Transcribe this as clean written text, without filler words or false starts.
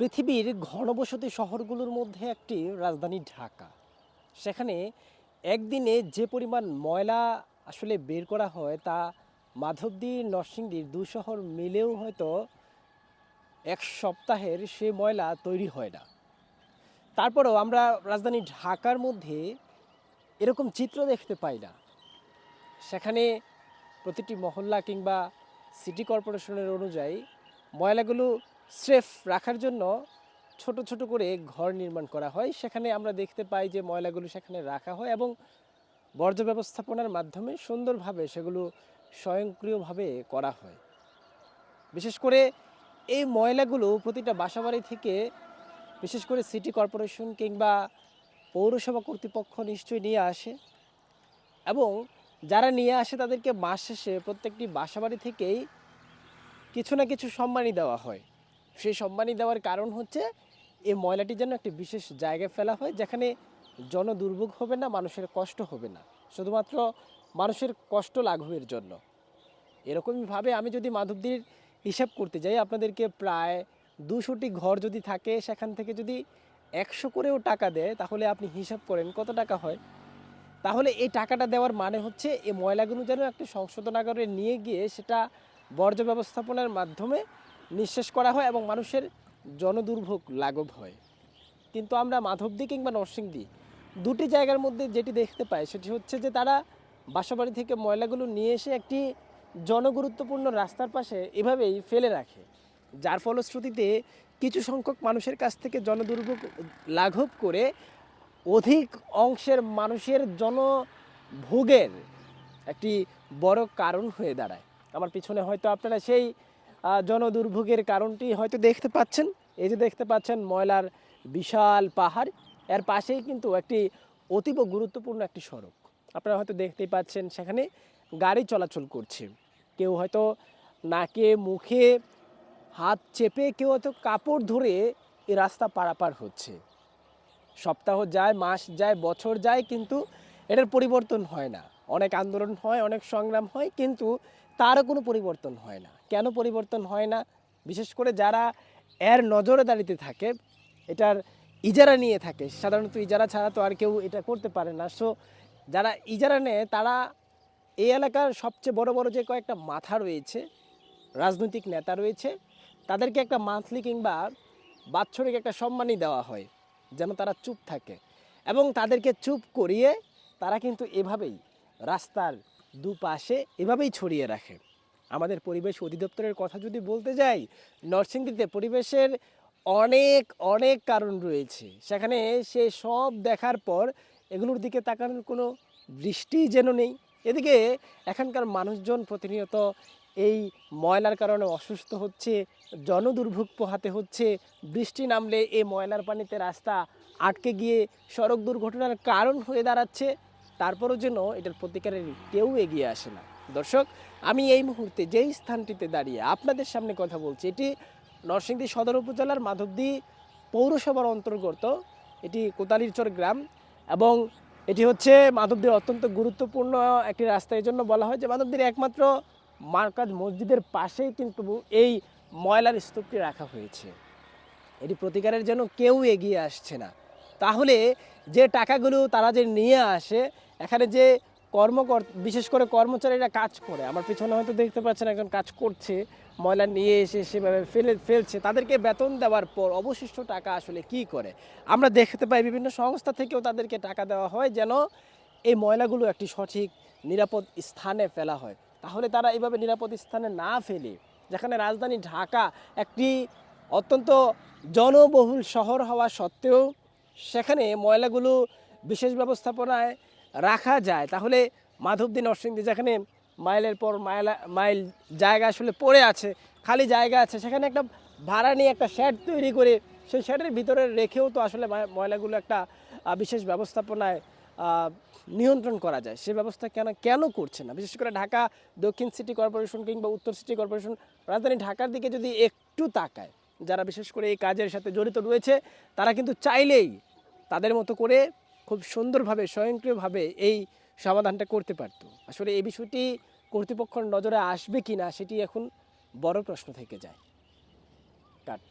পৃথিবীর ঘনবসতি শহরগুলোর মধ্যে একটি রাজধানী ঢাকা। সেখানে একদিনে যে পরিমাণ ময়লা আসলে বের করা হয় তা মাধবদী নরসিংদীর দু শহর মিলেও হয়তো এক সপ্তাহের সে ময়লা তৈরি হয় না। তারপরেও আমরা রাজধানী ঢাকার মধ্যে এরকম চিত্র দেখতে পাই না। সেখানে প্রতিটি মহল্লা কিংবা সিটি কর্পোরেশনের অনুযায়ী ময়লাগুলো স্রেফ রাখার জন্য ছোট ছোট করে ঘর নির্মাণ করা হয়। সেখানে আমরা দেখতে পাই যে ময়লাগুলো সেখানে রাখা হয় এবং বর্জ্য ব্যবস্থাপনার মাধ্যমে সুন্দরভাবে সেগুলো স্বয়ংক্রিয়ভাবে করা হয়। বিশেষ করে এই ময়লাগুলো প্রতিটা বাসাবাড়ি থেকে বিশেষ করে সিটি কর্পোরেশন কিংবা পৌরসভা কর্তৃপক্ষ নিশ্চয়ই নিয়ে আসে এবং যারা নিয়ে আসে তাদেরকে মাস শেষে প্রত্যেকটি বাসাবাড়ি থেকেই কিছু না কিছু সম্মানী দেওয়া হয়। সেই সম্মানী দেওয়ার কারণ হচ্ছে এই ময়লাটি যেন একটি বিশেষ জায়গায় ফেলা হয় যেখানে জনদুর্ভোগ হবে না, মানুষের কষ্ট হবে না, শুধুমাত্র মানুষের কষ্ট লাঘবের জন্য। এরকমইভাবে আমি যদি মাধবদীর হিসাব করতে যাই আপনাদেরকে প্রায় 200টি ঘর যদি থাকে সেখান থেকে যদি 100 করেও টাকা দেয় তাহলে আপনি হিসাব করেন কত টাকা হয়। তাহলে এই টাকাটা দেওয়ার মানে হচ্ছে এই ময়লাগুলো যেন একটা সংশোধনাগারে নিয়ে গিয়ে সেটা বর্জ্য ব্যবস্থাপনার মাধ্যমে নিঃশেষ করা হয় এবং মানুষের জনদুর্ভোগ লাঘব হয়। কিন্তু আমরা মাধবদী কিংবা নরসিংদী দুটি জায়গার মধ্যে যেটি দেখতে পাই সেটি হচ্ছে যে তারা বাসাবাড়ি থেকে ময়লাগুলো নিয়ে এসে একটি জনগুরুত্বপূর্ণ রাস্তার পাশে এভাবেই ফেলে রাখে, যার ফলশ্রুতিতে কিছু সংখ্যক মানুষের কাছ থেকে জনদুর্ভোগ লাঘব করে অধিক অংশের মানুষের জনভোগের একটি বড় কারণ হয়ে দাঁড়ায়। আমার পিছনে হয়তো আপনারা সেই জনদুর্ভোগের কারণটি হয়তো দেখতে পাচ্ছেন। এই যে দেখতে পাচ্ছেন ময়লার বিশাল পাহাড়, এর পাশেই কিন্তু একটি অতীব গুরুত্বপূর্ণ একটি সড়ক। আপনারা হয়তো দেখতেই পাচ্ছেন সেখানে গাড়ি চলাচল করছে। কেউ হয়তো নাকে মুখে হাত চেপে, কেউ হয়তো কাপড় ধরে এই রাস্তা পারাপার হচ্ছে। সপ্তাহ যায়, মাস যায়, বছর যায়, কিন্তু এটার পরিবর্তন হয় না। অনেক আন্দোলন হয়, অনেক সংগ্রাম হয়, কিন্তু তারও কোনো পরিবর্তন হয় না। কেন পরিবর্তন হয় না? বিশেষ করে যারা এর নজরদারিতে থাকে, এটার ইজারা নিয়ে থাকে, সাধারণত ইজারা ছাড়া তো আর কেউ এটা করতে পারে না। সো যারা ইজারা নেয় তারা এই এলাকার সবচেয়ে বড় বড় যে কয়েকটা মাথা রয়েছে, রাজনৈতিক নেতা রয়েছে, তাদেরকে একটা মান্থলি কিংবা বাৎসরিক একটা সম্মানই দেওয়া হয় যেন তারা চুপ থাকে এবং তাদেরকে চুপ করিয়ে তারা কিন্তু এভাবেই রাস্তার দুপাশে এভাবেই ছড়িয়ে রাখে। আমাদের পরিবেশ অধিদপ্তরের কথা যদি বলতে যাই, নরসিংদীতে পরিবেশের অনেক অনেক কারণ রয়েছে। সেখানে সে সব দেখার পর এগুলোর দিকে তাকানোর কোনো দৃষ্টিই যেন নেই। এদিকে এখানকার মানুষজন প্রতিনিয়ত এই ময়লার কারণে অসুস্থ হচ্ছে, জনদুর্ভোগ পোহাতে হচ্ছে। বৃষ্টি নামলে এই ময়লার পানিতে রাস্তা আটকে গিয়ে সড়ক দুর্ঘটনার কারণ হয়ে দাঁড়াচ্ছে। তারপরও যেন এটার প্রতিকারের কেউ এগিয়ে আসে না। দর্শক, আমি এই মুহূর্তে যেই স্থানটিতে দাঁড়িয়ে আপনাদের সামনে কথা বলছি, এটি নরসিংদী সদর উপজেলার মাধবদী পৌরসভার অন্তর্গত। এটি কোতালিরচর গ্রাম এবং এটি হচ্ছে মাধবদীর অত্যন্ত গুরুত্বপূর্ণ একটি রাস্তা। এই জন্য বলা হয় যে মাধবদীর একমাত্র মার্কাজ মসজিদের পাশেই কিন্তু এই ময়লার স্তূপটি রাখা হয়েছে। এটি প্রতিকারের জন্য কেউ এগিয়ে আসছে না। তাহলে যে টাকাগুলো তারা যে নিয়ে আসে, এখানে যে বিশেষ করে কর্মচারীরা কাজ করে, আমার পিছনে হয়তো দেখতে পাচ্ছেন একজন কাজ করছে, ময়লা নিয়ে এসে সেভাবে ফেলছে, তাদেরকে বেতন দেওয়ার পর অবশিষ্ট টাকা আসলে কি করে? আমরা দেখতে পাই বিভিন্ন সংস্থা থেকেও তাদেরকে টাকা দেওয়া হয় যেন এই ময়লাগুলো একটি সঠিক নিরাপদ স্থানে ফেলা হয়। তাহলে তারা এইভাবে নিরাপদ স্থানে না ফেলে, যেখানে রাজধানী ঢাকা একটি অত্যন্ত জনবহুল শহর হওয়া সত্ত্বেও সেখানে ময়লাগুলো বিশেষ ব্যবস্থাপনায় রাখা যায়, তাহলে মাধবদী নরসিংদী যেখানে মাইলের পর মাইল জায়গা আসলে পড়ে আছে, খালি জায়গা আছে, সেখানে একটা ভাড়া নিয়ে একটা শেড তৈরি করে সেই শেডের ভিতরে রেখেও তো আসলে ময়লাগুলো একটা বিশেষ ব্যবস্থাপনায় নিয়ন্ত্রণ করা যায়। সে ব্যবস্থা কেন কেন করছে না? বিশেষ করে ঢাকা দক্ষিণ সিটি কর্পোরেশন কিংবা উত্তর সিটি কর্পোরেশন রাজধানী ঢাকার দিকে যদি একটু তাকায়, যারা বিশেষ করে এই কাজের সাথে জড়িত রয়েছে, তারা কিন্তু চাইলেই তাদের মতো করে খুব সুন্দরভাবে স্বয়ংক্রিয়ভাবে এই সমাধানটা করতে পারত। আসলে এই বিষয়টি কর্তৃপক্ষের নজরে আসবে কি না সেটি এখন বড় প্রশ্ন থেকে যায়। কাট।